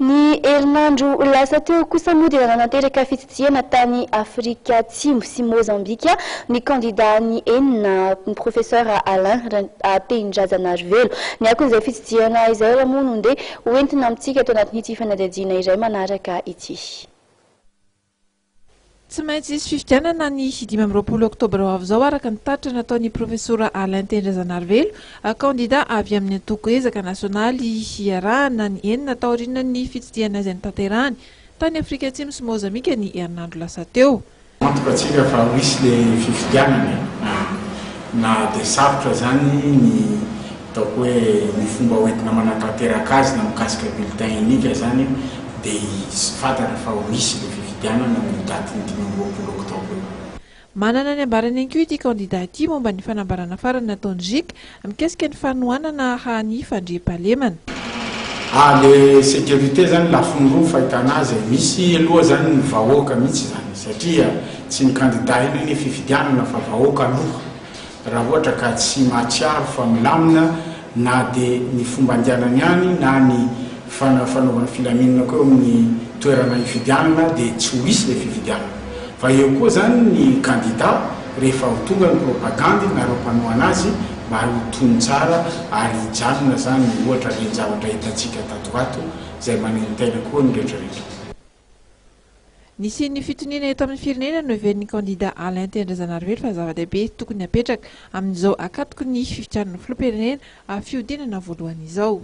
Ny herinandro lasa teo kosa moa dia nanateraka fitsidihana tany Afrika Atsimo sy Mozambika ny candidat ny enina ny professeur Alain Tendrazana Arivelo. Ny akon'izay fitsidihana izay raha moa no dia hoentina amintsika eto anatin'ity fanadihadiana iray manaraka ity. Tsy maintsy isy fifidianana ny 20 oktobra ho avy izao araka ny taritra nataon'ny professeur Alain Tendrazana Arivelo, candidat avy amin'ny antoko ezaka nasionaly hiarahana ny enina tao aorianan'ny fitsidihana izay notanterahany tany Afrika Atsimo sy Mozambika ny herinandro lasa teo. Antoka atsika fa misy le fifidianana na dia sarotra zany ny ataoko hoe ny fomba hoentina manatanteraka azy na mikasika bulletin unika zany dia fantatra fa misy le fifidianana ny daty ny 20 oktobra. Manana ny ambarany ihany koa ity candidat ity momba ny fanambarana farany nataony JIC mikasika ny fanohanana hany fandriam-pahalemana. Le sécurité zany lafiny roa fahitana azy, misy aloha zany ny vahoaka mihitsy zany satria tsy ny candidat eny ny fifidianana fa vahoaka aloha raha ohatra ka tsy mahatsiaro fa milamina na dia ny fomba andianany ihany na ny fanaovana filaminana koa amin'ny toerana hifidianana dia tsy ho hisy le fifidianana. Fa eo koa zany ny candidat rehefa ho tonga ny propagandy na ro-panohana azy mba hotony tsara ary hijanona zany ohatra reny zavatra hitantsika tatoato izay maneno tena koa ny rehetrarehetra. Nisy ny fitoniana eto amin'ny firenena no heveriny candidat Alain Tendrazana Arivelo fa zava-dehibe tokony hapetraka amin'izao akatoko ny fifidianana filoham-pirenena fihodinana voalohany izao.